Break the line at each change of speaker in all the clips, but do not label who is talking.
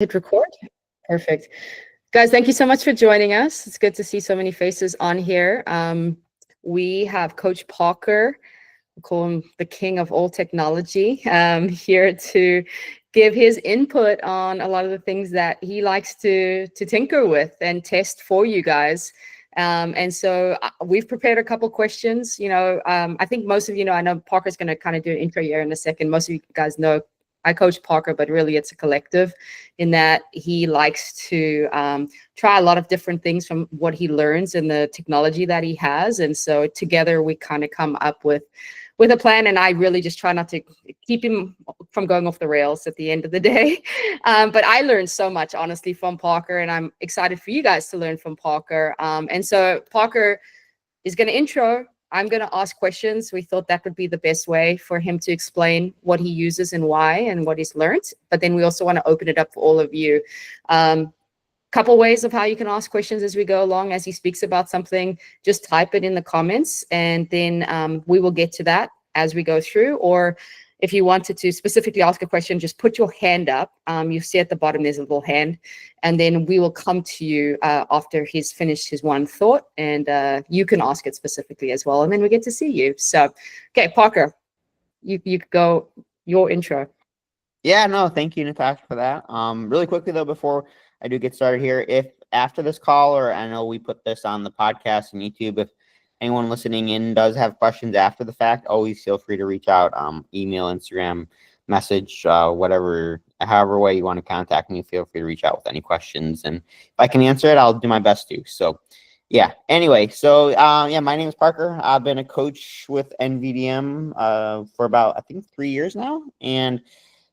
Hit record. Perfect. Guys, thank you so much for joining us. It's good to see so many faces on here. We have Coach Parker, we call him the king of all technology, here to give his input on a lot of the things that he likes to tinker with and test for you guys. And so we've prepared a couple questions. I think most of you know, I know Parker's going to kind of do an intro here in a second. Most of you guys know I coach Parker, but really it's a collective in that he likes to try a lot of different things from what he learns and the technology that he has. And so together we kind of come up with a plan, and I really just try not to keep him from going off the rails at the end of the day. But I learned so much, honestly, from Parker, and I'm excited for you guys to learn from Parker. And so Parker is going to intro. I'm going to ask questions. We thought that would be the best way for him to explain what he uses and why and what he's learned. But then we also want to open it up for all of you. Couple ways of how you can ask questions as we go along. As he speaks about something, just type it in the comments, and then we will get to that as we go through. Or if you wanted to specifically ask a question, just put your hand up. You see at the bottom, there's a little hand, and then we will come to you after he's finished his one thought, and you can ask it specifically as well, and then we get to see you. So, okay, Parker, you could go your intro.
Yeah, no, thank you, Natasha, for that. Really quickly though, before I do get started here, if after this call, or I know we put this on the podcast and YouTube, if anyone listening in does have questions after the fact, always feel free to reach out, email, Instagram, message, whatever, however way you want to contact me, feel free to reach out with any questions. And if I can answer it, I'll do my best to. So yeah, anyway, so yeah, my name is Parker. I've been a coach with NVDM for about, I think, 3 years now. And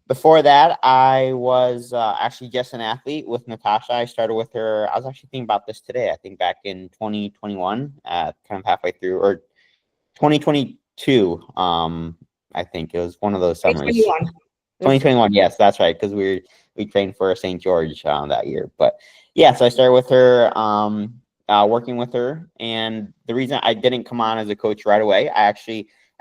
before that, I was actually just an athlete with Natasha. I started with her. I was actually thinking about this today. I think back in 2021, kind of halfway through, or 2022. I think it was one of those summers. 2021. Yes, that's right. Because we trained for St. George that year. But yeah, so I started with her, working with her. And the reason I didn't come on as a coach right away,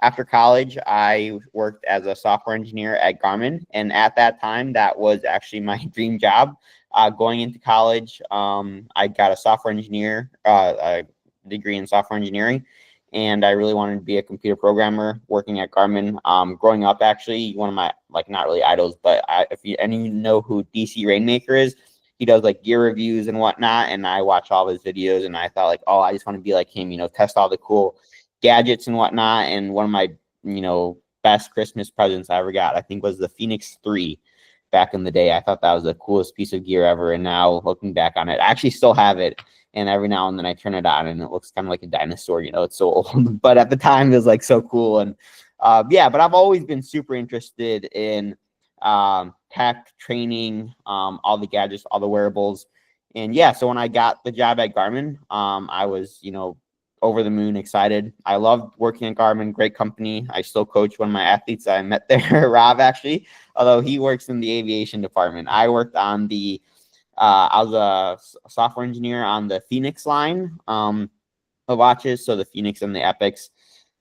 after college, I worked as a software engineer at Garmin. And at that time, that was actually my dream job. Going into college, I got a software engineer, a degree in software engineering. And I really wanted to be a computer programmer working at Garmin. Growing up, actually, one of my, not really idols, but if you know who DC Rainmaker is, he does gear reviews and whatnot. And I watch all his videos, and I thought oh, I just want to be like him, test all the cool gadgets and whatnot. And one of my best Christmas presents I ever got, I think, was the Phoenix 3 back in the day. I thought that was the coolest piece of gear ever. And now looking back on it, I actually still have it, and every now and then I turn it on and it looks kind of like a dinosaur. It's so old, but at the time it was so cool. And yeah, but I've always been super interested in tech, training, all the gadgets, all the wearables. And yeah, so when I got the job at Garmin, I was over the moon excited. I loved working at Garmin, great company. I still coach one of my athletes I met there, Rob, actually, although he works in the aviation department. I worked on I was a software engineer on the Phoenix line of watches, so the Phoenix and the Epics.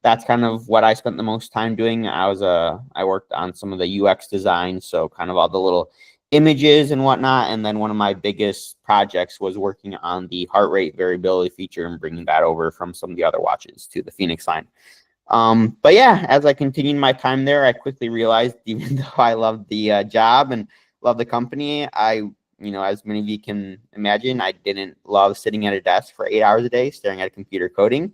That's kind of what I spent the most time doing. I worked on some of the UX design, so kind of all the little images and whatnot. And then one of my biggest projects was working on the heart rate variability feature and bringing that over from some of the other watches to the Phoenix line. But yeah, as I continued my time there, I quickly realized, even though I loved the job and loved the company, as many of you can imagine, I didn't love sitting at a desk for 8 hours a day staring at a computer coding.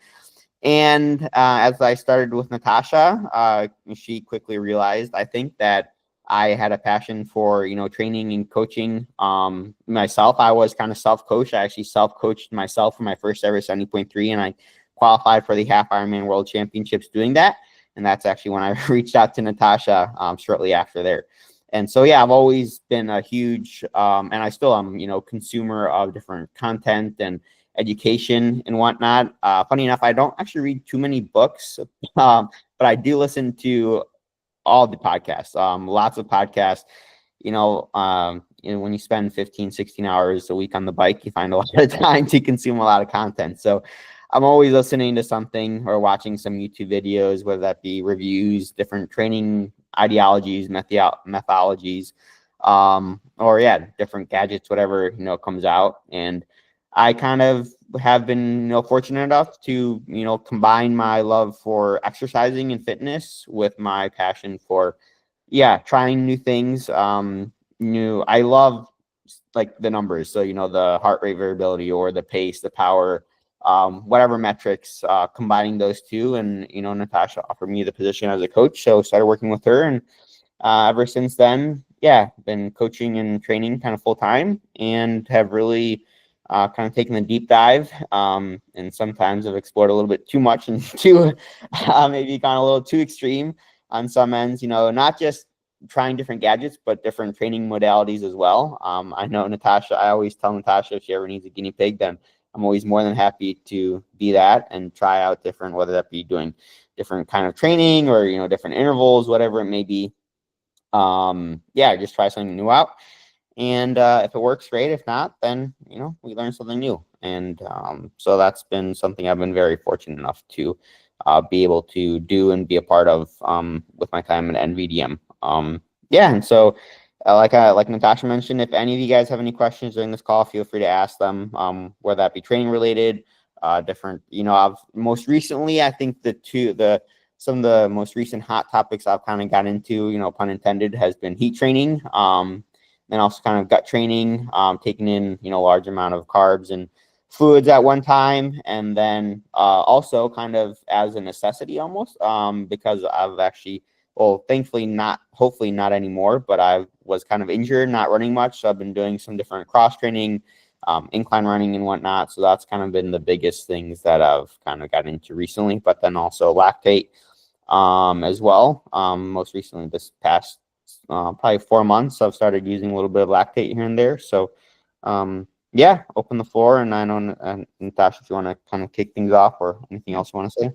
And as I started with Natasha, she quickly realized, I think, that I had a passion for, training and coaching myself. I was kind of self-coached. I actually self-coached myself for my first ever 70.3, and I qualified for the Half Ironman World Championships doing that. And that's actually when I reached out to Natasha shortly after there. And so, yeah, I've always been a huge, and I still am, consumer of different content and education and whatnot. Funny enough, I don't actually read too many books, but I do listen to all the podcasts, lots of podcasts. When you spend 15, 16 hours a week on the bike, you find a lot of time to consume a lot of content. So I'm always listening to something or watching some YouTube videos, whether that be reviews, different training ideologies, methodologies. or yeah, different gadgets, whatever, comes out. And I kind of have been, fortunate enough to, combine my love for exercising and fitness with my passion for, yeah, trying new things. I love like the numbers. So, the heart rate variability or the pace, the power, whatever metrics, combining those two. And, Natasha offered me the position as a coach. So started working with her, and ever since then, yeah, been coaching and training kind of full time, and have really kind of taken the deep dive. And sometimes have explored a little bit too much and too maybe gone a little too extreme on some ends. Not just trying different gadgets, but different training modalities as well. I know Natasha. I always tell Natasha if she ever needs a guinea pig, then I'm always more than happy to be that and try out different, whether that be doing different kind of training or different intervals, whatever it may be. Yeah, just try something new out. And if it works, great. If not, then we learn something new. And so that's been something I've been very fortunate enough to be able to do and be a part of with my time at NVDM. Yeah, and so like Natasha mentioned, if any of you guys have any questions during this call, feel free to ask them. Whether that be training related, different. I've most recently, I think some of the most recent hot topics I've kind of got into, pun intended, has been heat training. Then also kind of gut training, taking in, large amount of carbs and fluids at one time. And then also kind of as a necessity almost, because I've actually, well, thankfully hopefully not anymore, but I was kind of injured, not running much. So I've been doing some different cross training, incline running and whatnot. So that's kind of been the biggest things that I've kind of got into recently, but then also lactate as well. Most recently this past probably 4 months, I've started using a little bit of lactate here and there. So yeah, open the floor. And I know, Natasha, if you want to kind of kick things off or anything else you want to say.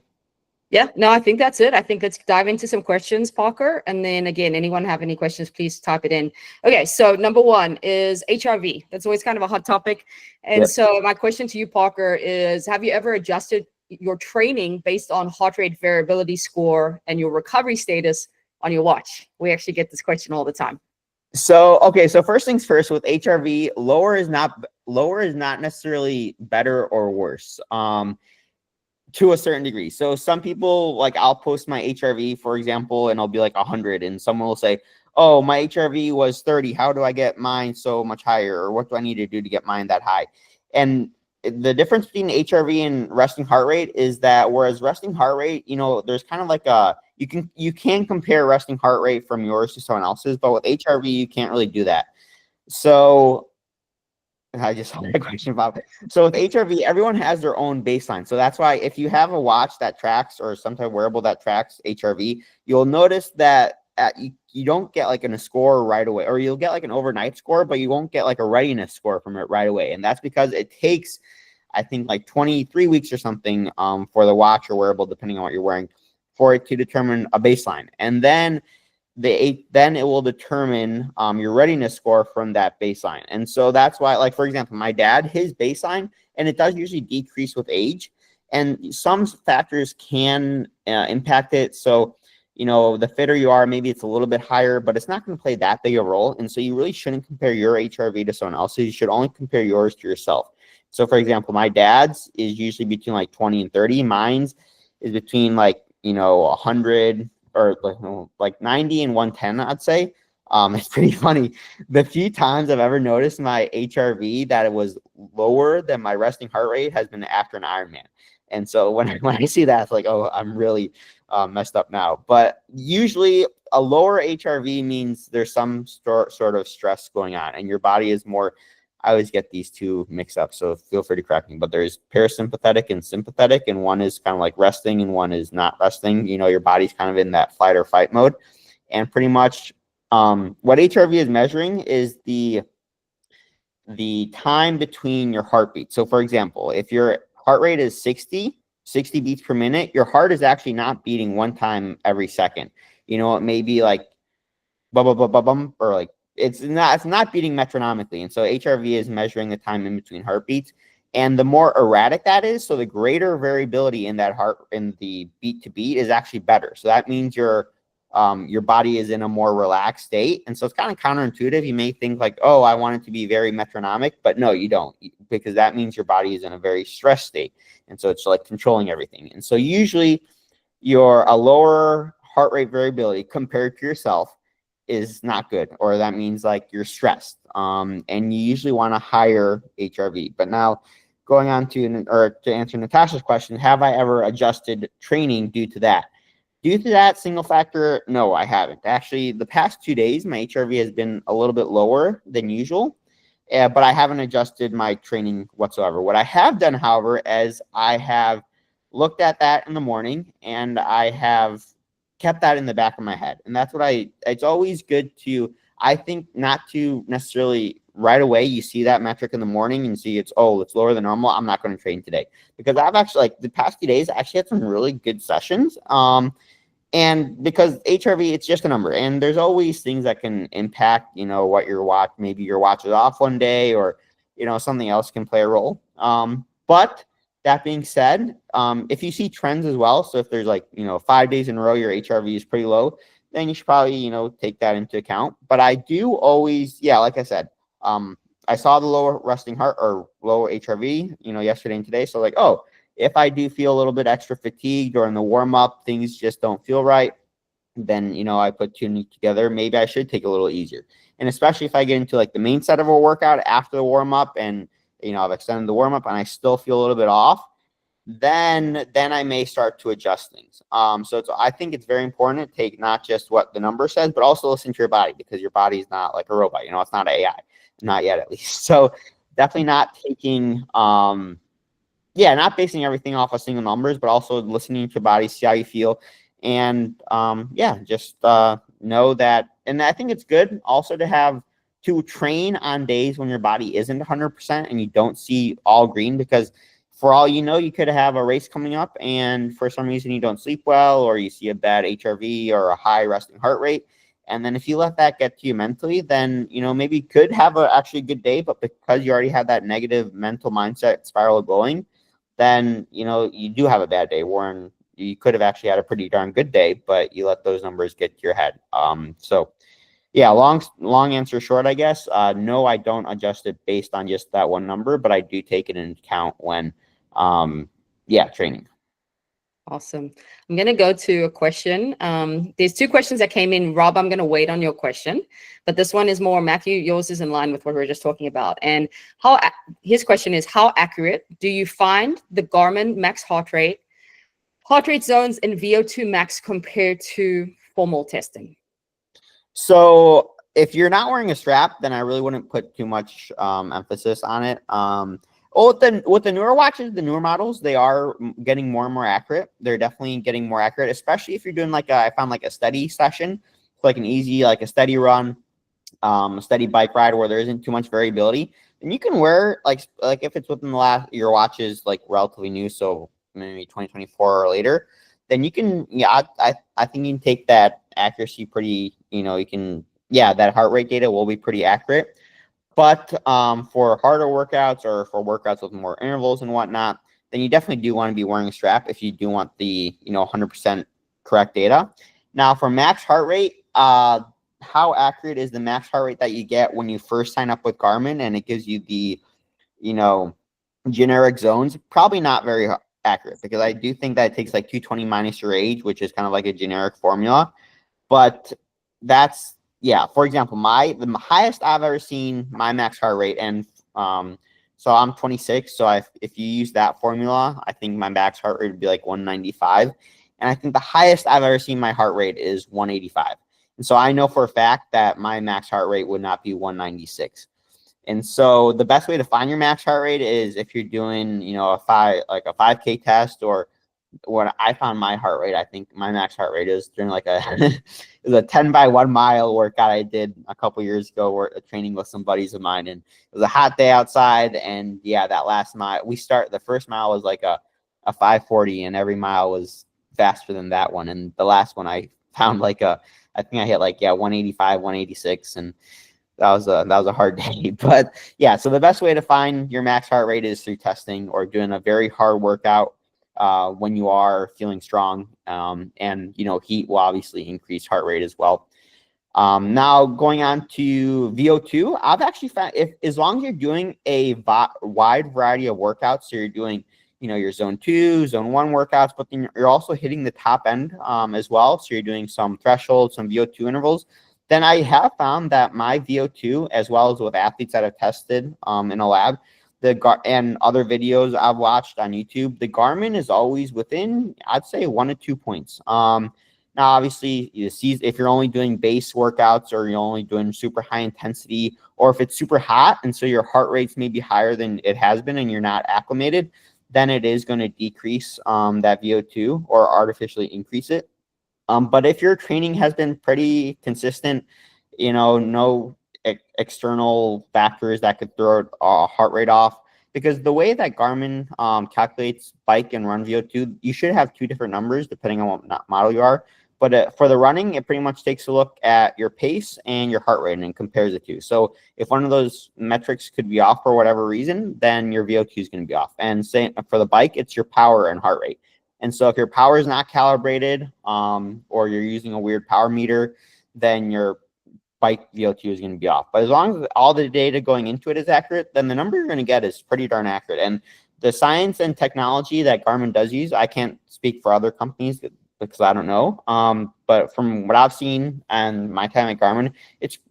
Yeah, no, I think that's it. I think let's dive into some questions, Parker. And then again, anyone have any questions, please type it in. Okay, so number one is HRV. That's always kind of a hot topic. And
Yep.
so my question to you, Parker, is have you ever adjusted your training based on heart rate variability score and your recovery status on your watch? We actually get this question all the time.
So, okay, so first things first, with HRV, lower is not necessarily better or worse. To a certain degree. So some people, like, I'll post my HRV, for example, and I'll be like 100, and someone will say, oh, my HRV was 30. How do I get mine so much higher? Or what do I need to do to get mine that high? And the difference between HRV and resting heart rate is that whereas resting heart rate, there's kind of like you can compare resting heart rate from yours to someone else's, but with HRV, you can't really do that. So I just had a question about it. So with HRV, everyone has their own baseline. So that's why if you have a watch that tracks or some type of wearable that tracks HRV, you'll notice that you don't get like a score right away, or you'll get like an overnight score, but you won't get like a readiness score from it right away. And that's because it takes, I think, like 23 weeks or something for the watch or wearable, depending on what you're wearing, for it to determine a baseline. And then then it will determine your readiness score from that baseline. And so that's why, like, for example, my dad, his baseline, and it does usually decrease with age, and some factors can impact it. So, the fitter you are, maybe it's a little bit higher, but it's not going to play that big a role. And so you really shouldn't compare your HRV to someone else's. You should only compare yours to yourself. So, for example, my dad's is usually between like 20 and 30. Mine's is between like, 100 or like 90 and 110, I'd say. It's pretty funny. The few times I've ever noticed my HRV that it was lower than my resting heart rate has been after an Ironman. And so when I see that, it's like, oh, I'm really messed up now. But usually a lower HRV means there's some sort of stress going on, and your body is more. I always get these two mixed up, so feel free to correct me. But there's parasympathetic and sympathetic, and one is kind of like resting and one is not resting. Your body's kind of in that flight or fight mode. And pretty much what HRV is measuring is the time between your heartbeat. So for example, if your heart rate is 60 beats per minute, your heart is actually not beating one time every second. It may be like bum, bum, bum, bum, bum, or like it's not beating metronomically. And so HRV is measuring the time in between heartbeats. And the more erratic that is, so the greater variability in that heart, in the beat to beat, is actually better. So that means your your body is in a more relaxed state. And so it's kind of counterintuitive. You may think like, oh, I want it to be very metronomic, but no, you don't, because that means your body is in a very stressed state. And so it's like controlling everything. And so usually a lower heart rate variability compared to yourself is not good, or that means like you're stressed. And you usually want a higher HRV. But now going on to answer Natasha's question, have I ever adjusted training due to that? Due to that single factor, no, I haven't. Actually, the past 2 days, my HRV has been a little bit lower than usual, but I haven't adjusted my training whatsoever. What I have done, however, is I have looked at that in the morning, and I have kept that in the back of my head. And that's what it's always good to, I think, not to necessarily right away you see that metric in the morning and see it's lower than normal, I'm not going to train today. Because I've actually, like the past few days, I actually had some really good sessions. And because HRV, it's just a number, and there's always things that can impact, what your watch, maybe your watch is off one day, or, something else can play a role. But that being said, if you see trends as well, so if there's 5 days in a row, your HRV is pretty low, then you should probably, take that into account. But I do always, like I said, I saw the lower resting heart or lower HRV, yesterday and today. So if I do feel a little bit extra fatigued or in the warm up, things just don't feel right, then, I put two together. Maybe I should take a little easier. And especially if I get into the main set of a workout after the warm up and, I've extended the warm up and I still feel a little bit off, then I may start to adjust things. I think it's very important to take not just what the number says, but also listen to your body, because your body is not like a robot. It's not AI, not yet at least. So definitely not taking, not basing everything off of single numbers, but also listening to your body, see how you feel. And just know that. And I think it's good also to train on days when your body isn't 100% and you don't see all green, because for all you could have a race coming up and for some reason you don't sleep well, or you see a bad HRV or a high resting heart rate. And then if you let that get to you mentally, then, maybe you could have actually a good day, but because you already have that negative mental mindset spiral going, then, you do have a bad day, where you could have actually had a pretty darn good day, but you let those numbers get to your head. Long answer short, I guess. No, I don't adjust it based on just that one number, but I do take it into account when, training.
Awesome. I'm going to go to a question. There's two questions that came in. Rob, I'm going to wait on your question, but this one is more, Matthew, yours is in line with what we were just talking about. And his question is, how accurate do you find the Garmin max heart rate zones and VO2 max compared to formal testing?
So if you're not wearing a strap, then I really wouldn't put too much emphasis on it. With the newer watches, the newer models, they are getting more and more accurate. They're definitely getting more accurate, especially if you're doing I found a steady session, an easy, a steady run, a steady bike ride where there isn't too much variability. And you can wear like if it's within your watch is relatively new, so maybe 2024 or later, then you can, I think you can take that accuracy pretty, that heart rate data will be pretty accurate. But for harder workouts or for workouts with more intervals and whatnot, then you definitely do want to be wearing a strap if you do want the 100% correct data. Now for max heart rate, how accurate is the max heart rate that you get when you first sign up with Garmin and it gives you the generic zones? Probably not very accurate, because I do think that it takes 220 minus your age, which is kind of like a generic formula. But that's, for example, the highest I've ever seen my max heart rate, and so I'm 26, so if you use that formula, I think my max heart rate would be 195, and I think the highest I've ever seen my heart rate is 185, and so I know for a fact that my max heart rate would not be 196. And so the best way to find your max heart rate is if you're doing a 5K test, or when I found my heart rate, I think my max heart rate is during it was a 10 by 1 mile workout I did a couple years ago, training with some buddies of mine, and it was a hot day outside. And that last mile, the first mile was a 540, and every mile was faster than that one. And the last one I found I think I hit 185, 186, and that was a hard day. But so the best way to find your max heart rate is through testing or doing a very hard workout. when you are feeling strong. And, heat will obviously increase heart rate as well. Now going on to VO2, I've actually found as long as you're doing a wide variety of workouts, so you're doing, your zone 2, zone 1 workouts, but then you're also hitting the top end as well. So you're doing some thresholds, some VO2 intervals. Then I have found that my VO2, as well as with athletes that I've tested in a lab, and other videos I've watched on YouTube, the Garmin is always within, I'd say, 1 to 2 points. Now, obviously, if you're only doing base workouts or you're only doing super high intensity, or if it's super hot and so your heart rate's maybe higher than it has been and you're not acclimated, then it is going to decrease that VO2 or artificially increase it. But if your training has been pretty consistent, no external factors that could throw a heart rate off, because the way that Garmin calculates bike and run VO2, you should have 2 different numbers depending on what model you are. But for the running, it pretty much takes a look at your pace and your heart rate and compares the two. So if one of those metrics could be off for whatever reason, then your VO2 is going to be off. And same for the bike, it's your power and heart rate. And so if your power is not calibrated, or you're using a weird power meter, then your bike VO2 is going to be off. But as long as all the data going into it is accurate, then the number you're going to get is pretty darn accurate. And the science and technology that Garmin does use, I can't speak for other companies because I don't know. But from what I've seen and my time at Garmin,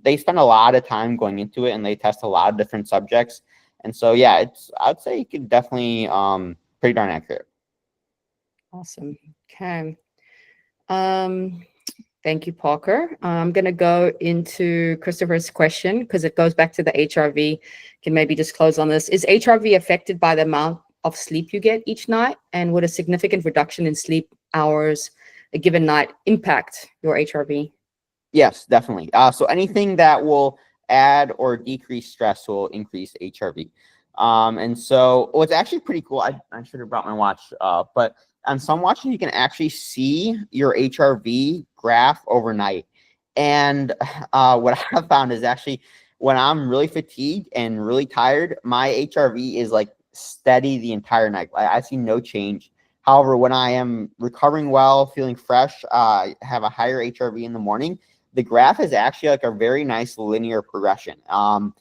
they spend a lot of time going into it and they test a lot of different subjects. And so, yeah, I'd say you could definitely pretty darn accurate.
Awesome. Okay. Thank you, Parker. I'm going to go into Christopher's question because it goes back to the HRV. Can maybe just close on this. Is HRV affected by the amount of sleep you get each night? And would a significant reduction in sleep hours a given night impact your HRV?
Yes, definitely. So anything that will add or decrease stress will increase HRV. And so what's actually pretty cool, I should have brought my watch, but on some watches, you can actually see your HRV graph overnight. And what I have found is actually when I'm really fatigued and really tired, my HRV is like steady the entire night. I see no change. However, when I am recovering well, feeling fresh, have a higher HRV in the morning, the graph is actually like a very nice linear progression. And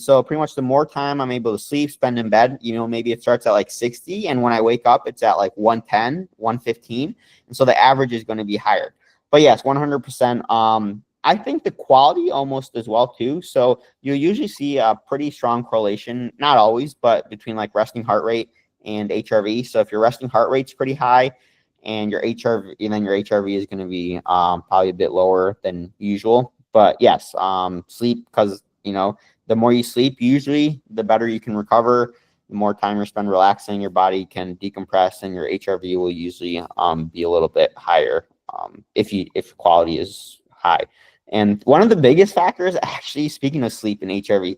so pretty much the more time I'm able to sleep, spend in bed, maybe it starts at like 60. And when I wake up, it's at like 110, 115. And so the average is going to be higher. But yes, 100%. I think the quality almost as well too. So you usually see a pretty strong correlation, not always, but between like resting heart rate and HRV. So if your resting heart rate's pretty high and your HRV, then your HRV is going to be probably a bit lower than usual. But yes, sleep, because the more you sleep, usually the better you can recover. The more time you spend relaxing, your body can decompress, and your HRV will usually be a little bit higher if quality is high. And one of the biggest factors, actually, speaking of sleep and HRV,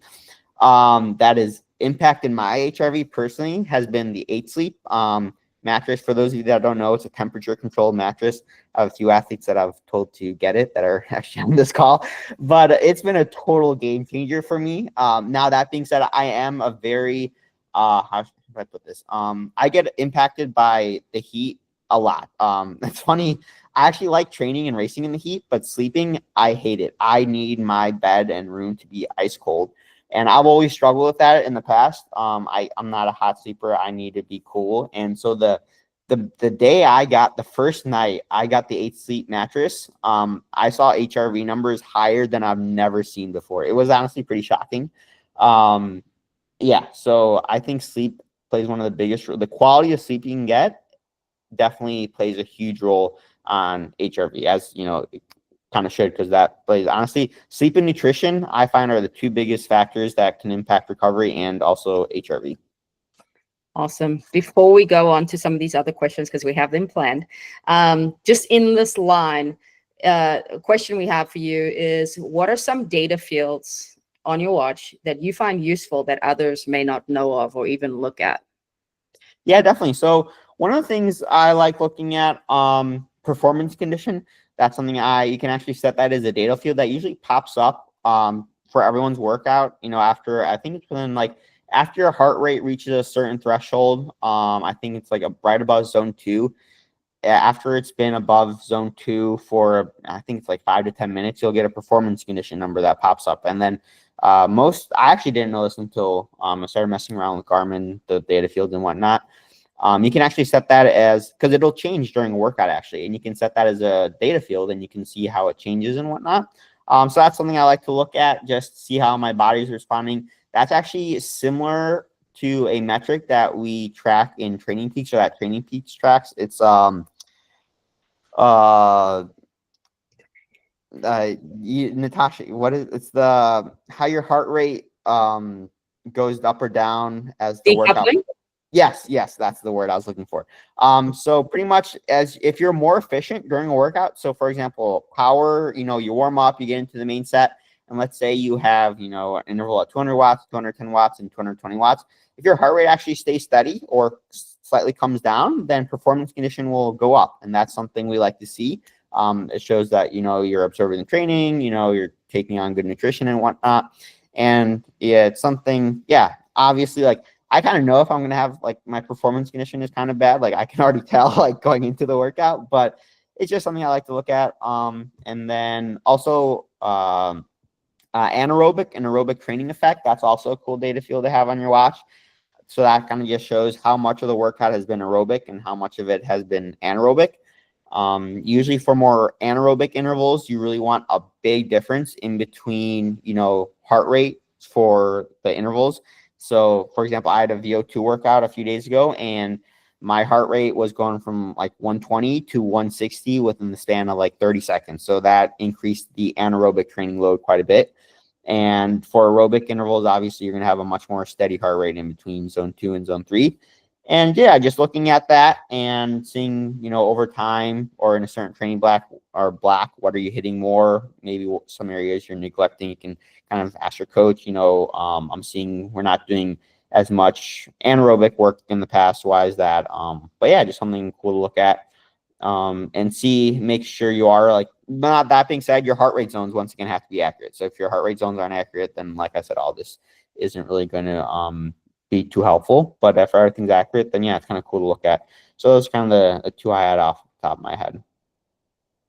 that has impacted my HRV personally has been the 8 Sleep mattress. For those of you that don't know, it's a temperature controlled mattress. I have a few athletes that I've told to get it that are actually on this call, but it's been a total game changer for me. Now that being said, I am a very, how should I put this? I get impacted by the heat a lot. It's funny. I actually like training and racing in the heat, but sleeping, I hate it. I need my bed and room to be ice cold. And I've always struggled with that in the past. I'm not a hot sleeper. I need to be cool. And so the day the first night I got the 8 Sleep mattress, I saw HRV numbers higher than I've never seen before. It was honestly pretty shocking. So I think sleep plays one of the biggest, the quality of sleep you can get definitely plays a huge role on HRV, as it kind of should, because that plays, honestly, sleep and nutrition I find are the 2 biggest factors that can impact recovery and also HRV.
Awesome. Before we go on to some of these other questions, because we have them planned, just in this line, a question we have for you is, what are some data fields on your watch that you find useful that others may not know of or even look at?
Yeah, definitely. So one of the things I like looking at, performance condition. That's something you can actually set that as a data field that usually pops up for everyone's workout. After, I think it's within like after your heart rate reaches a certain threshold, I think it's like right above zone 2. After it's been above zone 2 for, I think it's like 5 to 10 minutes, you'll get a performance condition number that pops up. And then I actually didn't know this until I started messing around with Garmin, the data fields and whatnot. You can actually set that as, because it'll change during a workout actually, and you can set that as a data field and you can see how it changes and whatnot. So that's something I like to look at, just see how my body's responding. That's actually similar to a metric that we track in Training Peaks, or that Training Peaks tracks. It's Natasha, it's the how your heart rate goes up or down as the workout.
Decoupling?
Yes, that's the word I was looking for. So pretty much as if you're more efficient during a workout. So for example, power, you warm up, you get into the main set, and let's say you have, an interval at 200 watts, 210 watts, and 220 watts. If your heart rate actually stays steady or slightly comes down, then performance condition will go up. And that's something we like to see. It shows that, you're observing the training, you're taking on good nutrition and whatnot. And yeah, it's something, obviously, like, I kind of know if I'm going to have, like, my performance condition is kind of bad. Like, I can already tell, like, going into the workout, but it's just something I like to look at. And then also anaerobic and aerobic training effect. That's also a cool data field to have on your watch. So that kind of just shows how much of the workout has been aerobic and how much of it has been anaerobic. Usually for more anaerobic intervals, you really want a big difference in between, heart rate for the intervals. So for example, I had a VO2 workout a few days ago and my heart rate was going from like 120 to 160 within the span of like 30 seconds. So that increased the anaerobic training load quite a bit. And for aerobic intervals, obviously, you're going to have a much more steady heart rate in between zone 2 and zone 3. And just looking at that and seeing, over time or in a certain training block, what are you hitting more? Maybe some areas you're neglecting. You can kind of ask your coach, I'm seeing we're not doing as much anaerobic work in the past. Why is that? But just something cool to look at. And make sure you are like, not that being said, your heart rate zones once again have to be accurate. So if your heart rate zones aren't accurate, then like I said, all this isn't really going to be too helpful. But if everything's accurate, then it's kind of cool to look at. So those are kind of the two I had off the top of my head.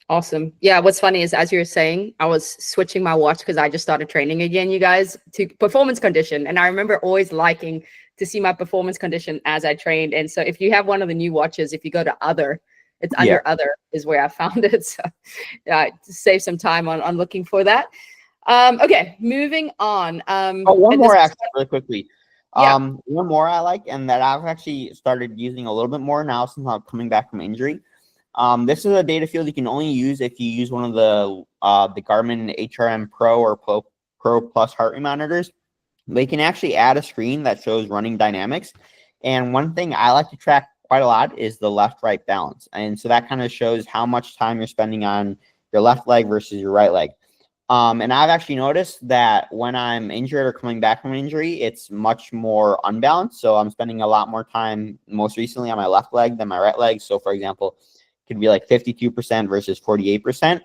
Awesome. Yeah, what's funny is as you were saying, I was switching my watch because I just started training again, you guys, to performance condition. And I remember always liking to see my performance condition as I trained. And so if you have one of the new watches, if you go to other, it's under other is where I found it. So save some time on looking for that. Okay, moving on.
One more actually really quickly. One more I like, and that I've actually started using a little bit more now since I'm coming back from injury. This is a data field you can only use if you use one of the Garmin HRM Pro or Pro Plus heart rate monitors. They can actually add a screen that shows running dynamics. And one thing I like to track quite a lot is the left-right balance. And so that kind of shows how much time you're spending on your left leg versus your right leg. And I've actually noticed that when I'm injured or coming back from an injury, it's much more unbalanced. So I'm spending a lot more time most recently on my left leg than my right leg. So for example, it could be like 52% versus 48%.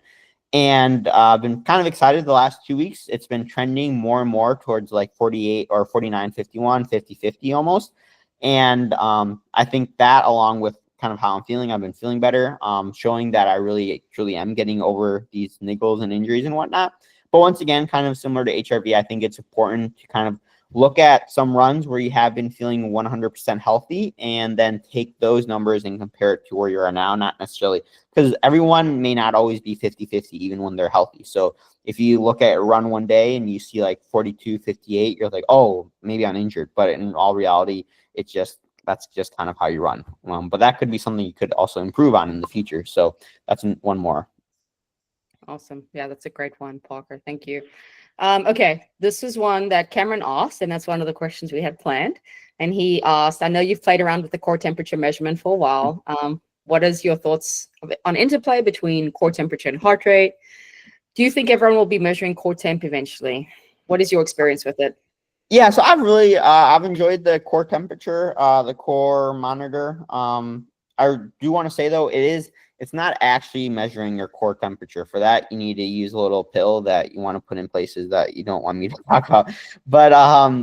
And I've been kind of excited the last 2 weeks. It's been trending more and more towards like 48 or 49, 51, 50, 50 almost. And I think that along with kind of how I'm feeling, I've been feeling better, showing that I really truly am getting over these niggles and injuries and whatnot. But once again, kind of similar to HRV, I think it's important to kind of look at some runs where you have been feeling 100% healthy and then take those numbers and compare it to where you are now, not necessarily because everyone may not always be 50-50 even when they're healthy. So if you look at a run one day and you see like 42, 58, you're like, oh, maybe I'm injured. But in all reality, that's just kind of how you run. But that could be something you could also improve on in the future. So that's one more.
Awesome. Yeah, that's a great one, Parker. Thank you. Okay, this is one that Cameron asked, and that's one of the questions we had planned. And he asked, I know you've played around with the core temperature measurement for a while. What is your thoughts on interplay between core temperature and heart rate? Do you think everyone will be measuring core temp eventually? What is your experience with it?
Yeah, so I've really I've enjoyed the core temperature, the core monitor. I do want to say though, it's it's not actually measuring your core temperature. For that, you need to use a little pill that you want to put in places that you don't want me to talk about. But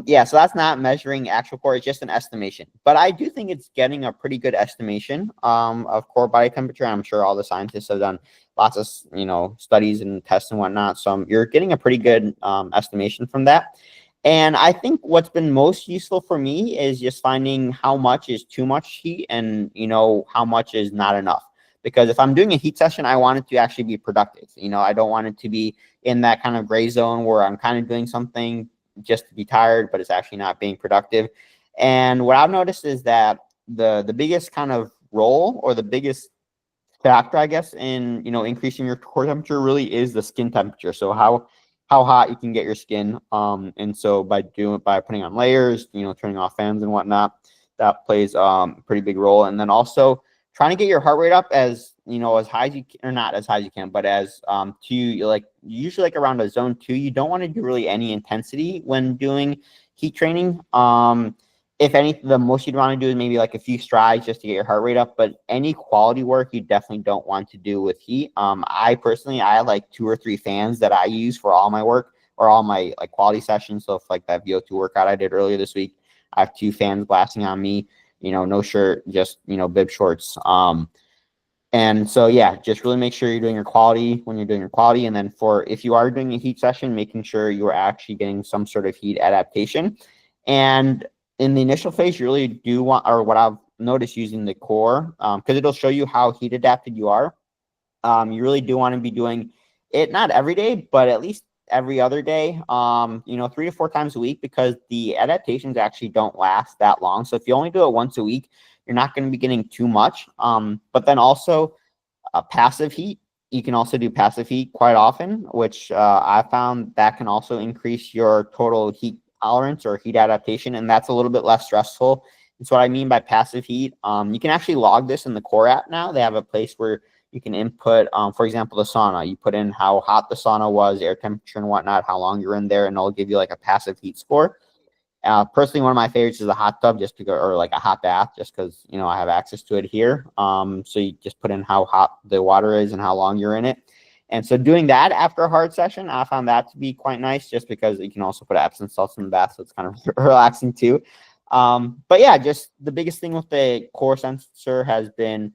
yeah, so that's not measuring actual core, it's just an estimation. But I do think it's getting a pretty good estimation of core body temperature. I'm sure all the scientists have done lots of, you know, studies and tests and whatnot. So you're getting a pretty good estimation from that. And I think what's been most useful for me is just finding how much is too much heat and, you know, how much is not enough. Because if I'm doing a heat session, I want it to actually be productive. You know, I don't want it to be in that kind of gray zone where I'm kind of doing something just to be tired, but it's actually not being productive. And what I've noticed is that the biggest kind of role, or the biggest factor, I guess, in, you know, increasing your core temperature really is the skin temperature. So how hot you can get your skin. And so by putting on layers, you know, turning off fans and whatnot, that plays a pretty big role. And then also trying to get your heart rate up as, you know, as high as you can, or not as high as you can, but as to like usually like around a zone 2. You don't want to do really any intensity when doing heat training. If anything, the most you'd want to do is maybe like a few strides just to get your heart rate up. But any quality work you definitely don't want to do with heat. I personally, I have like 2 or 3 fans that I use for all my work or all my like quality sessions. So if like that VO2 workout I did earlier this week, I have 2 fans blasting on me, you know, no shirt, just, you know, bib shorts. And so, yeah, just really make sure you're doing your quality when you're doing your quality. And then for, if you are doing a heat session, making sure you're actually getting some sort of heat adaptation. And in the initial phase, you really do want, or what I've noticed using the core, because it'll show you how heat adapted you are. You really do want to be doing it, not every day, but at least every other day, you know, 3 to 4 times a week, because the adaptations actually don't last that long. So if you only do it once a week, you're not going to be getting too much. But then also passive heat. You can also do passive heat quite often, which I found that can also increase your total heat tolerance or heat adaptation, and that's a little bit less stressful. That's what I mean by passive heat. You can actually log this in the Core app now. They have a place where you can input, for example, the sauna. You put in how hot the sauna was, air temperature and whatnot, how long you're in there, and it'll give you like a passive heat score. Personally, one of my favorites is a hot tub, just to go, or like a hot bath, just because, you know, I have access to it here. So you just put in how hot the water is and how long you're in it. And so doing that after a hard session, I found that to be quite nice, just because you can also put Epsom salts in the bath, so it's kind of relaxing too. But yeah, just the biggest thing with the core sensor has been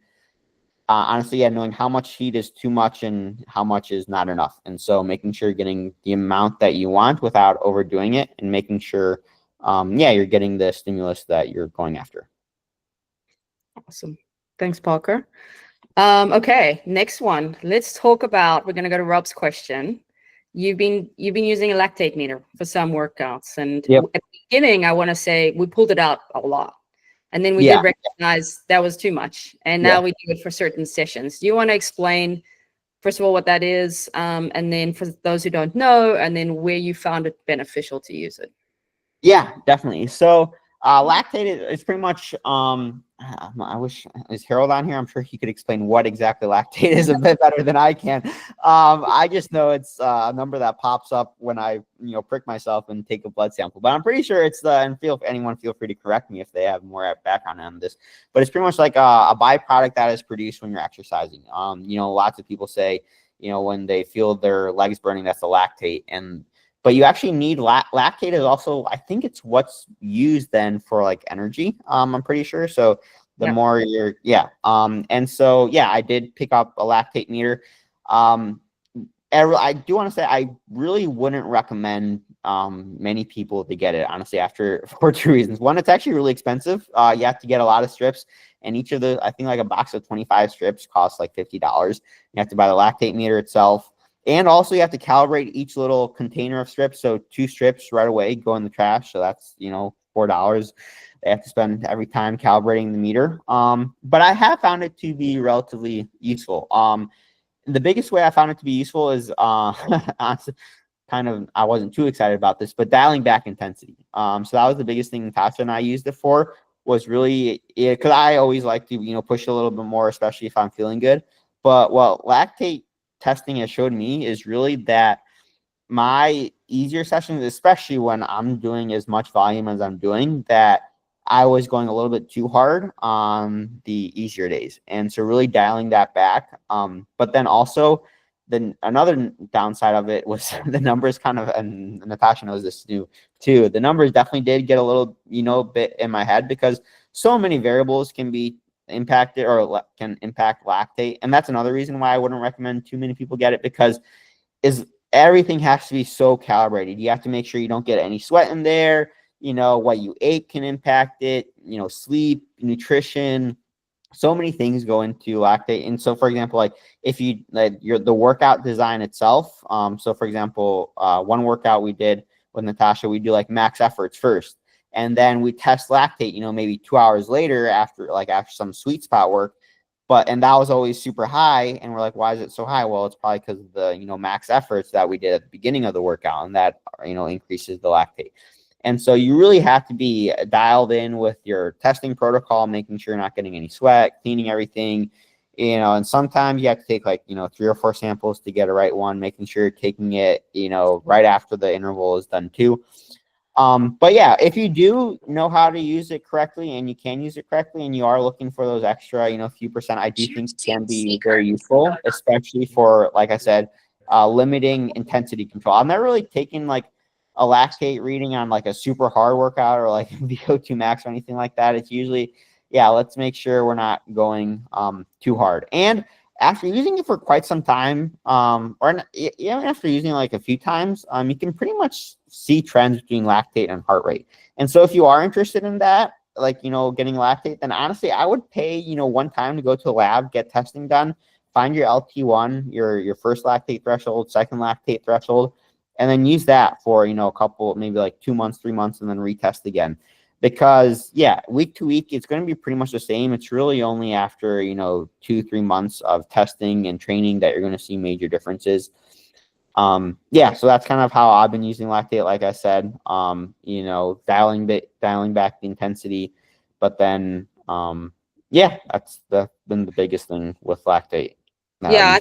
honestly, yeah, knowing how much heat is too much and how much is not enough. And so making sure you're getting the amount that you want without overdoing it, and making sure, yeah, you're getting the stimulus that you're going after.
Awesome. Thanks, Parker. Okay, next one. Let's talk about, we're going to go to Rob's question. You've been using a lactate meter for some workouts, and
Yep.
at the beginning, I want to say we pulled it out a lot, and then we
Yeah.
did recognize that was too much, and now we do it for certain sessions. Do you want to explain, first of all, what that is, and then for those who don't know, and then where you found it beneficial to use it?
Yeah, definitely. So lactate is pretty much, I wish, is Harold on here? I'm sure he could explain what exactly lactate is a bit better than I can. I just know it's a number that pops up when I, you know, prick myself and take a blood sample. But I'm pretty sure it's and feel free to correct me if they have more background on this. But it's pretty much like a byproduct that is produced when you're exercising. You know, lots of people say, you know, when they feel their legs burning, that's the lactate. But you actually need lactate is also, I think it's what's used then for like energy. I'm pretty sure. So the more you're, and so, yeah, I did pick up a lactate meter. I do want to say I really wouldn't recommend many people to get it, honestly, for 2 reasons. One, it's actually really expensive. You have to get a lot of strips, and each of the, I think like a box of 25 strips costs like $50. You have to buy the lactate meter itself. And also you have to calibrate each little container of strips. So 2 strips right away go in the trash. So that's, you know, $4 they have to spend every time calibrating the meter. But I have found it to be relatively useful. The biggest way I found it to be useful is kind of, I wasn't too excited about this, but dialing back intensity. So that was the biggest thing Tasha and I used it for, was really, because I always like to, you know, push a little bit more, especially if I'm feeling good. But what lactate testing has showed me is really that my easier sessions, especially when I'm doing as much volume as I'm doing, that I was going a little bit too hard on the easier days. And so really dialing that back. But then also another downside of it was the numbers kind of, and Natasha knows this too, the numbers definitely did get a little, bit in my head, because so many variables can be impacted or can impact lactate. And that's another reason why I wouldn't recommend too many people get it, because everything has to be so calibrated. You have to make sure you don't get any sweat in there. What you ate can impact it, sleep, nutrition, so many things go into lactate. And so, for example, like if you the workout design itself, so for example, one workout we did with Natasha, we do like max efforts first, and then we test lactate, maybe 2 hours later after some sweet spot work. And that was always super high, and we're like, why is it so high? Well, it's probably because of the max efforts that we did at the beginning of the workout, and that increases the lactate. And so you really have to be dialed in with your testing protocol, making sure you're not getting any sweat, cleaning everything, and sometimes you have to take 3 or 4 samples to get a right one, making sure you're taking it, right after the interval is done too. But yeah, if you do know how to use it correctly, and you can use it correctly, and you are looking for those extra, few percent, I do think can be very useful, especially for, like I said, limiting intensity control. I'm not really taking a lactate reading on a super hard workout or VO2 max or anything like that. It's usually, let's make sure we're not going too hard. And after using it for quite some time, even after using it a few times, you can pretty much see trends between lactate and heart rate. And so if you are interested in that, getting lactate, then honestly, I would pay, one time to go to a lab, get testing done, find your LT1, your first lactate threshold, second lactate threshold, and then use that for, a couple, maybe 2 months, 3 months, and then retest again. Because week to week, it's going to be pretty much the same. It's really only after, 2-3 months of testing and training that you're going to see major differences. So that's kind of how I've been using lactate. Like I said, dialing back the intensity, but then, that's been the biggest thing with lactate.
I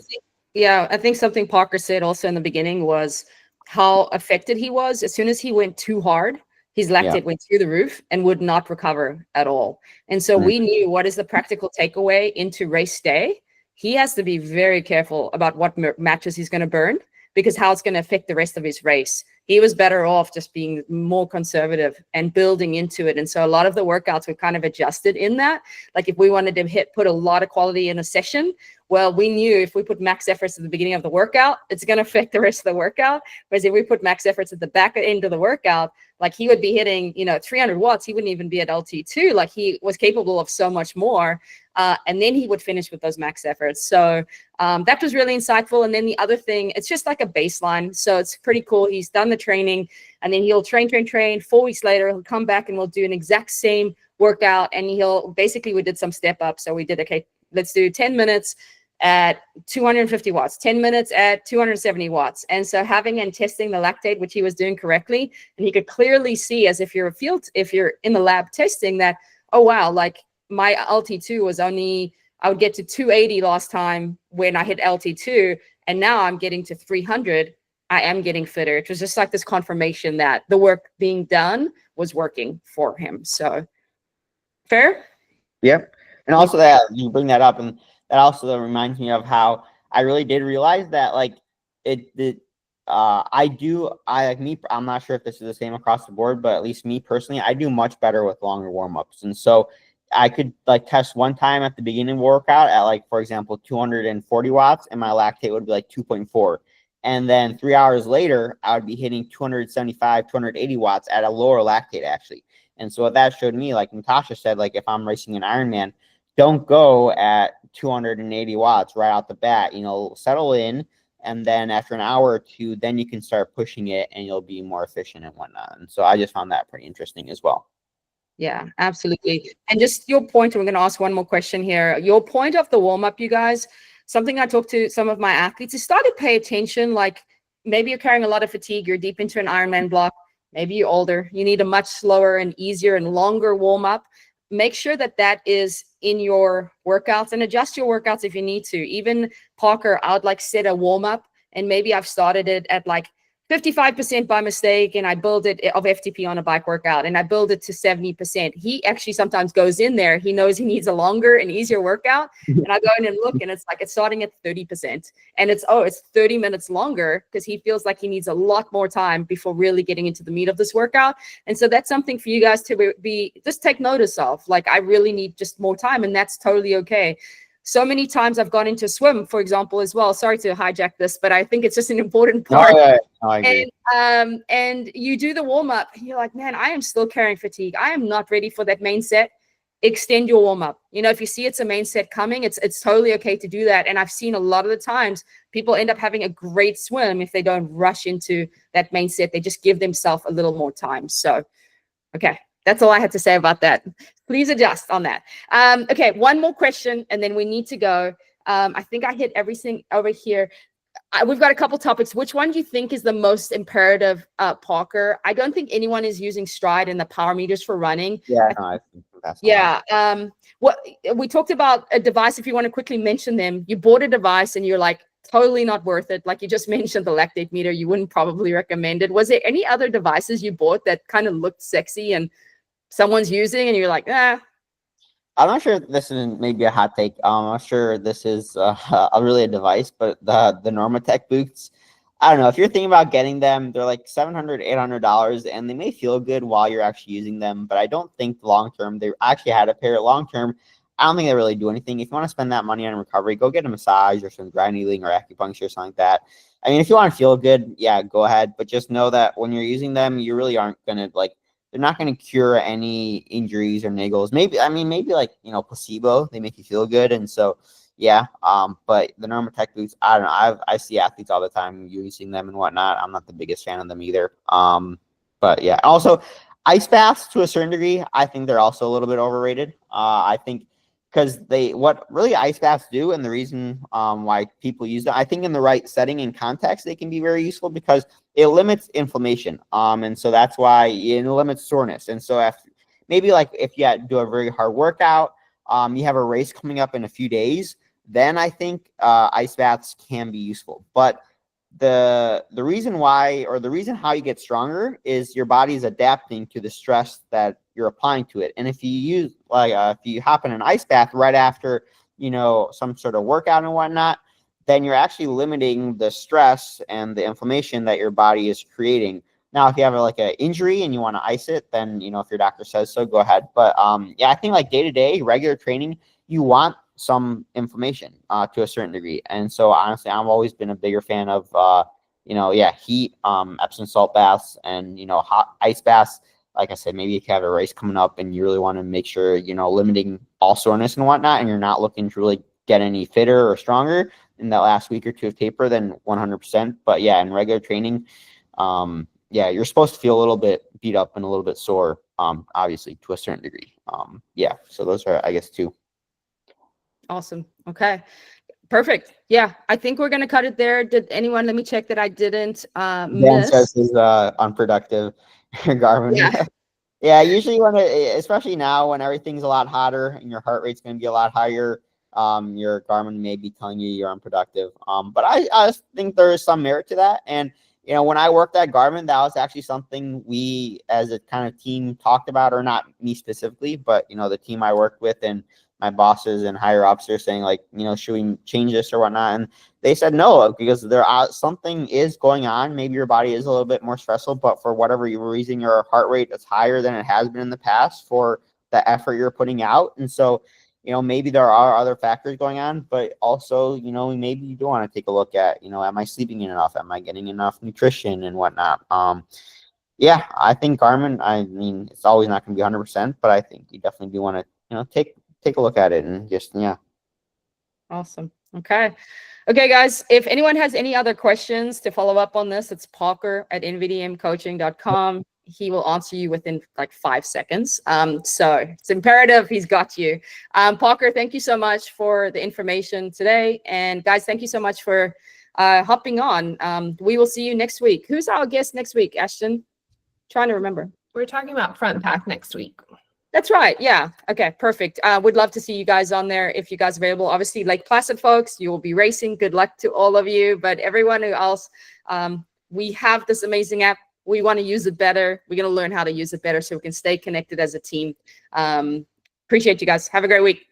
think something Parker said also in the beginning was how affected he was. As soon as he went too hard, his lactate went through the roof and would not recover at all. And so we knew, what is the practical takeaway into race day? He has to be very careful about what matches he's going to burn, because how it's going to affect the rest of his race. He was better off just being more conservative and building into it. And so a lot of the workouts were kind of adjusted in that. Like if we wanted to put a lot of quality in a session, well, we knew if we put max efforts at the beginning of the workout, it's going to affect the rest of the workout. Whereas if we put max efforts at the back end of the workout, he would be hitting, 300 watts. He wouldn't even be at LT2. He was capable of so much more. And then he would finish with those max efforts. So that was really insightful. And then the other thing, it's just like a baseline. So it's pretty cool. He's done the training, and then he'll train. 4 weeks later, he'll come back and we'll do an exact same workout. And we did some step up. So we did, okay, let's do 10 minutes at 250 watts, 10 minutes at 270 watts. And so having and testing the lactate, which he was doing correctly, and he could clearly see, as if you're in the lab testing, that, oh, wow, my LT2 was only, I would get to 280 last time when I hit LT2, and now I'm getting to 300. I am getting fitter. It was just this confirmation that the work being done was working for him. So fair?
Yep. And also that you bring that up, and that also reminds me of how I really did realize that I'm not sure if this is the same across the board, but at least me personally, I do much better with longer warm-ups. And so I could test one time at the beginning of workout at for example, 240 watts, and my lactate would be 2.4. And then 3 hours later, I would be hitting 275, 280 watts at a lower lactate actually. And so what that showed me, like Natasha said, if I'm racing an Ironman, don't go at 280 watts right out the bat, settle in. And then after an hour or two, then you can start pushing it and you'll be more efficient and whatnot. And so I just found that pretty interesting as well.
Yeah, absolutely. And just your point, we're going to ask one more question here. Your point of the warm-up, you guys, something I talked to some of my athletes is start to pay attention. Maybe you're carrying a lot of fatigue, you're deep into an Ironman block, maybe you're older, you need a much slower and easier and longer warm-up. Make sure that is in your workouts, and adjust your workouts if you need to. Even Parker, I would set a warm-up, and maybe I've started it at 55% by mistake, and I build it of FTP on a bike workout, and I build it to 70%. He actually sometimes goes in there. He knows he needs a longer and easier workout, and I go in and look, and it's like it's starting at 30%, and it's 30 minutes longer because he feels like he needs a lot more time before really getting into the meat of this workout. And so that's something for you guys to be just take notice of. Like, I really need just more time, and that's totally okay. So many times I've gone into swim, for example, as well. Sorry to hijack this, but I think it's just an important part.
No, I agree.
And you do the warm up, and you're like, man, I am still carrying fatigue. I am not ready for that main set. Extend your warm up. You know, if you see it's a main set coming, it's totally okay to do that. And I've seen a lot of the times people end up having a great swim if they don't rush into that main set. They just give themselves a little more time. So, okay. That's all I had to say about that. Please adjust on that. Okay, one more question, and then we need to go. I think I hit everything over here. We've got a couple topics. Which one do you think is the most imperative, Parker? I don't think anyone is using Stride and the power meters for running.
Yeah, no, I think that's
what we talked about a device. If you want to quickly mention them, you bought a device and you're like, totally not worth it. Like you just mentioned the lactate meter, you wouldn't probably recommend it. Was there any other devices you bought that kind of looked sexy and someone's using and you're like, I'm
not sure if this is maybe a hot take. I'm not sure this is really a device, but the Normatec boots, I don't know. If you're thinking about getting them, they're like $700, $800, and they may feel good while you're actually using them, but I don't think long-term, they actually had a pair long-term. I don't think they really do anything. If you want to spend that money on recovery, go get a massage or some dry needling or acupuncture or something like that. I mean, if you want to feel good, yeah, go ahead. But just know that when you're using them, you really aren't going to they're not going to cure any injuries or niggles. Maybe like, placebo, they make you feel good. And so, yeah. But the Normatec boots, I don't know. I see athletes all the time using them and whatnot. I'm not the biggest fan of them either. But yeah. Also, ice baths to a certain degree, I think they're also a little bit overrated. I think because what really ice baths do, and the reason why people use them, I think in the right setting and context, they can be very useful because it limits inflammation. And so that's why it limits soreness. And so if you do a very hard workout, you have a race coming up in a few days, then I think ice baths can be useful. But the reason why, or the reason how you get stronger, is your body's adapting to the stress that you're applying to it. And if you if you hop in an ice bath right after, some sort of workout and whatnot, then you're actually limiting the stress and the inflammation that your body is creating. Now, if you have an injury and you want to ice it, then, if your doctor says so, go ahead. But I think day-to-day regular training, you want some inflammation to a certain degree. And so honestly, I've always been a bigger fan of, heat, Epsom salt baths and, hot ice baths. Like I said, maybe if you have a race coming up and you really want to make sure, limiting all soreness and whatnot, and you're not looking to really get any fitter or stronger in that last week or two of taper, then 100%. But yeah, in regular training, you're supposed to feel a little bit beat up and a little bit sore, obviously to a certain degree. So those are, I guess, two.
Awesome. Okay. Perfect. Yeah. I think we're going to cut it there. Did anyone, let me check that I didn't miss.
Says is unproductive. Garmin.
Yeah.
Yeah. Usually especially now when everything's a lot hotter and your heart rate's going to be a lot higher, your Garmin may be telling you you're unproductive. But I think there is some merit to that. And, when I worked at Garmin, that was actually something we as a kind of team talked about, or not me specifically, but, the team I worked with and my bosses and higher ups are saying should we change this or whatnot? And they said no, because something is going on. Maybe your body is a little bit more stressful, but for whatever reason, your heart rate is higher than it has been in the past for the effort you're putting out. And so, maybe there are other factors going on, but also, maybe you do want to take a look at, am I sleeping enough? Am I getting enough nutrition and whatnot? I think Garmin, it's always not going to be 100%, but I think you definitely do want to, take a look at it and just, yeah.
Awesome. Okay, guys, if anyone has any other questions to follow up on this, it's Parker at NVDMcoaching.com. He will answer you within 5 seconds. So it's imperative he's got you. Parker, thank you so much for the information today. And guys, thank you so much for hopping on. We will see you next week. Who's our guest next week, Ashton? Trying to remember.
We're talking about front pack next week.
That's right. Yeah. Okay, perfect. Would love to see you guys on there if you guys are available. Obviously, Lake Placid folks, you will be racing. Good luck to all of you. But everyone who else, we have this amazing app. We want to use it better. We're going to learn how to use it better so we can stay connected as a team. Appreciate you guys. Have a great week.